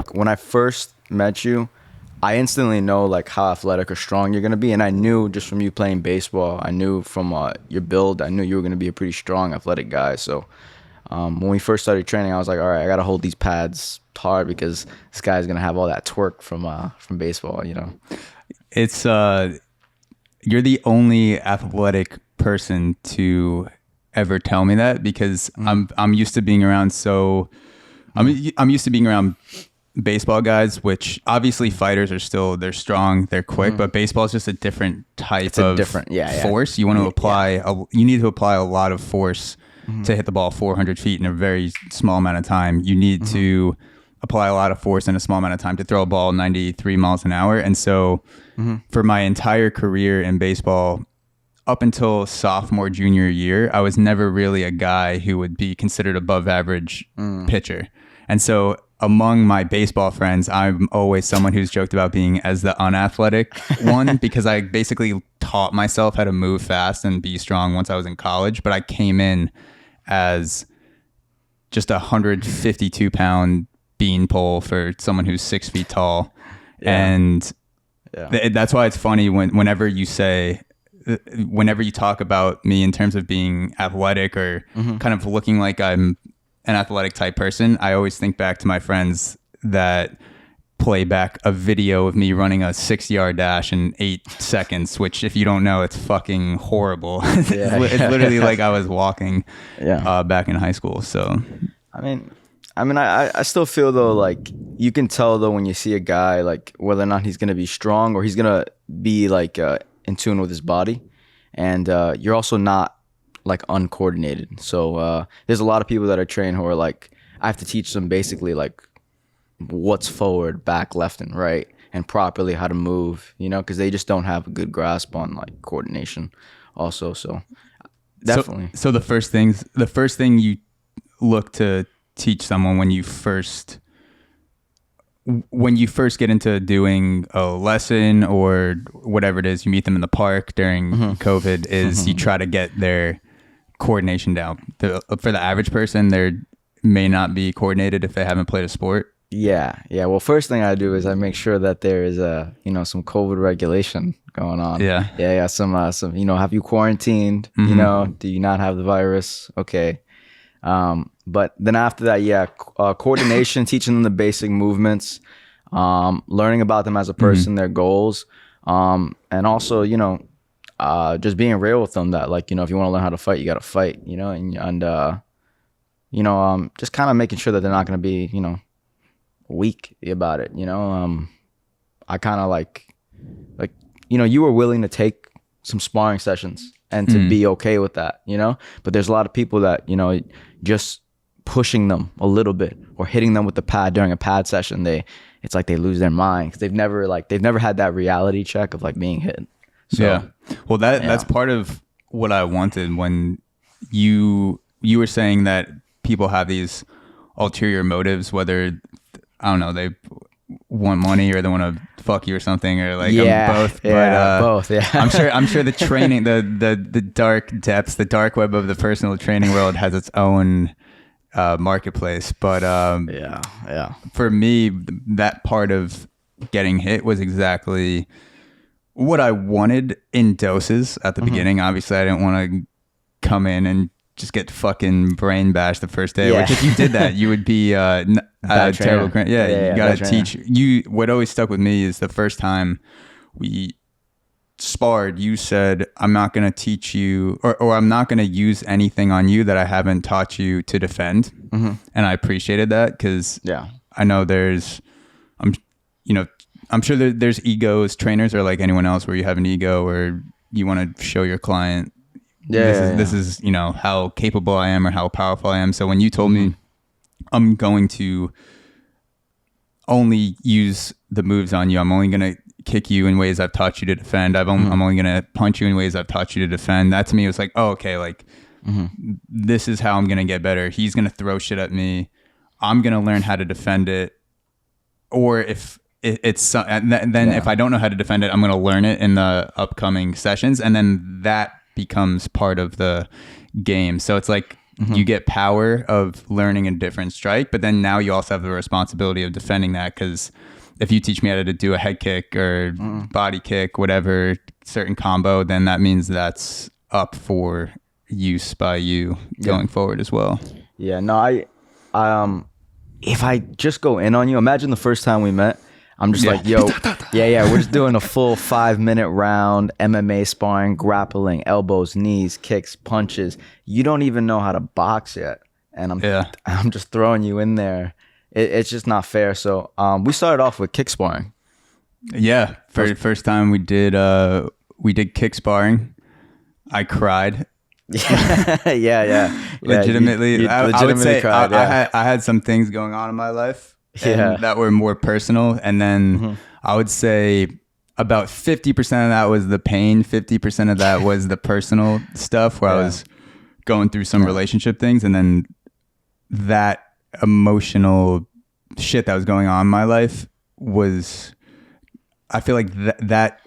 like when I first met you, I instantly know like how athletic or strong you're gonna be, and I knew just from you playing baseball, I knew from your build, I knew you were gonna be a pretty strong, athletic guy. So when we first started training, I was like, all right, I gotta hold these pads hard because this guy's gonna have all that twerk from baseball, you know. It's you're the only athletic person to ever tell me that, because I'm used to being around I'm used to being around baseball guys, which obviously fighters are still, they're strong, they're quick, but baseball is just a different type of force. You want to apply you need to apply a lot of force to hit the ball 400 feet in a very small amount of time. You need to apply a lot of force in a small amount of time to throw a ball 93 miles an hour. And so for my entire career in baseball, up until sophomore, junior year, I was never really a guy who would be considered above average pitcher. And so among my baseball friends, I'm always someone who's joked about being as the unathletic one, because I basically taught myself how to move fast and be strong once I was in college. But I came in as just 152 pound beanpole for someone who's 6 feet tall. And that's why it's funny whenever you talk about me in terms of being athletic or kind of looking like I'm an athletic type person, I always think back to my friends that play back a video of me running a 6-yard dash in 8 seconds, which if you don't know, it's fucking horrible. It's literally like I was walking back in high school. So I still feel though, like you can tell though when you see a guy, like whether or not he's gonna be strong or he's gonna be like in tune with his body, and you're also not like uncoordinated. So there's a lot of people that are trained who are like, I have to teach them basically like what's forward, back, left, and right, and properly how to move, you know, because they just don't have a good grasp on like coordination also. So definitely. So the first thing you look to teach someone when you first get into doing a lesson or whatever it is, you meet them in the park during COVID, is you try to get their coordination down. For the average person, they may not be coordinated if they haven't played a sport. Yeah. Well, first thing I do is I make sure that there is some COVID regulation going on. Yeah. Some have you quarantined? You know, do you not have the virus? Okay. But then after that, coordination, teaching them the basic movements, learning about them as a person, their goals, and also, just being real with them that, like, if you want to learn how to fight, you got to fight, and just kind of making sure that they're not going to be, weak about it. I kind of like, you were willing to take some sparring sessions and to be okay with that, but there's a lot of people that, just pushing them a little bit or hitting them with the pad during a pad session, it's like they lose their mind because they've never had that reality check of like being hit. So, well, that's part of what I wanted when you were saying that people have these ulterior motives, whether, I don't know, they want money or they want to fuck you or something, or like both. Both. Yeah. I'm sure the training, the dark depths, the dark web of the personal training world has its own marketplace. But for me, that part of getting hit was exactly what I wanted in doses at the beginning. Obviously, I didn't want to come in and just get fucking brain bashed the first day, which if you did that, you would be a terrible. You gotta teach you. What always stuck with me is the first time we sparred, you said, I'm not going to teach you or I'm not going to use anything on you that I haven't taught you to defend. And I appreciated that because I know I'm sure there's egos. Trainers are like anyone else where you have an ego or you want to show your client this is how capable I am or how powerful I am. So when you told me I'm going to only use the moves on you, I'm only going to kick you in ways I've taught you to defend, I'm only going to punch you in ways I've taught you to defend, that to me was like, oh, okay, like this is how I'm going to get better. He's going to throw shit at me, I'm going to learn how to defend it, or if it's if I don't know how to defend it, I'm going to learn it in the upcoming sessions, and then that becomes part of the game. So it's like you get power of learning a different strike, but then now you also have the responsibility of defending that, because if you teach me how to do a head kick or body kick, whatever certain combo, then that means that's up for use by you going forward as well. Yeah, no, I if I just go in on you, imagine the first time we met, I'm just like, yo, we're just doing a full 5-minute round, MMA sparring, grappling, elbows, knees, kicks, punches. You don't even know how to box yet. And I'm just throwing you in there. It's just not fair. So we started off with kick sparring. Yeah, first time we did kick sparring. I cried. Yeah. Legitimately, I would say cried, I had some things going on in my life that were more personal, and then I would say about 50% of that was the pain, 50% of that was the personal stuff where I was going through some relationship things, and then that emotional shit that was going on in my life was, I feel like that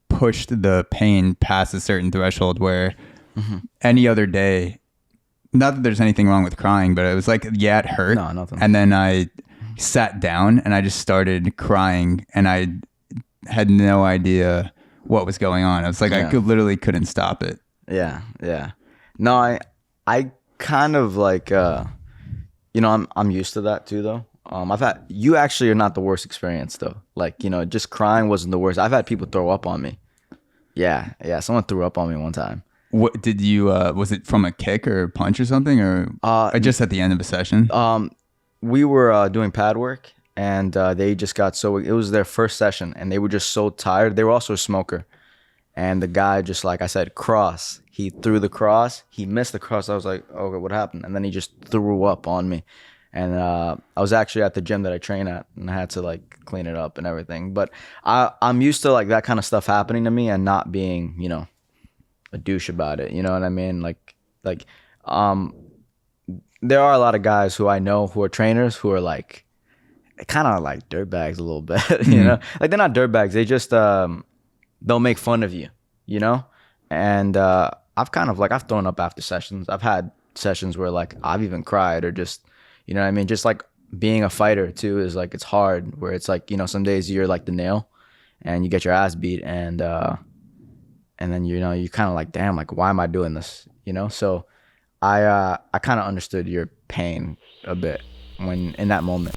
pushed the pain past a certain threshold where any other day, not that there's anything wrong with crying, but it was like, it hurt. No, nothing. And then I sat down and I just started crying, and I had no idea what was going on. I was like, I literally couldn't stop it. Yeah. No, I kind of like, I'm used to that too, though. You actually are not the worst experience though. Like, just crying wasn't the worst. I've had people throw up on me. Yeah. Someone threw up on me one time. What did you, was it from a kick or a punch or something, or just at the end of a session? We were doing pad work, and they just got it was their first session, and they were just so tired. They were also a smoker. And the guy just, like I said, cross. He threw the cross. He missed the cross. I was like, okay, what happened? And then he just threw up on me. And I was actually at the gym that I train at, and I had to like clean it up and everything. But I'm used to like that kind of stuff happening to me and not being, a douche about it. You know what I mean? Like there are a lot of guys who I know who are trainers who are like kind of like dirtbags a little bit, like they're not dirtbags. They just, they'll make fun of you, and I've kind of like, I've thrown up after sessions. I've had sessions where like I've even cried, or just, you know what I mean? Just like being a fighter too is like, it's hard, where it's like, some days you're like the nail and you get your ass beat, and then, you kind of like, damn, like, why am I doing this? So I kind of understood your pain a bit when in that moment.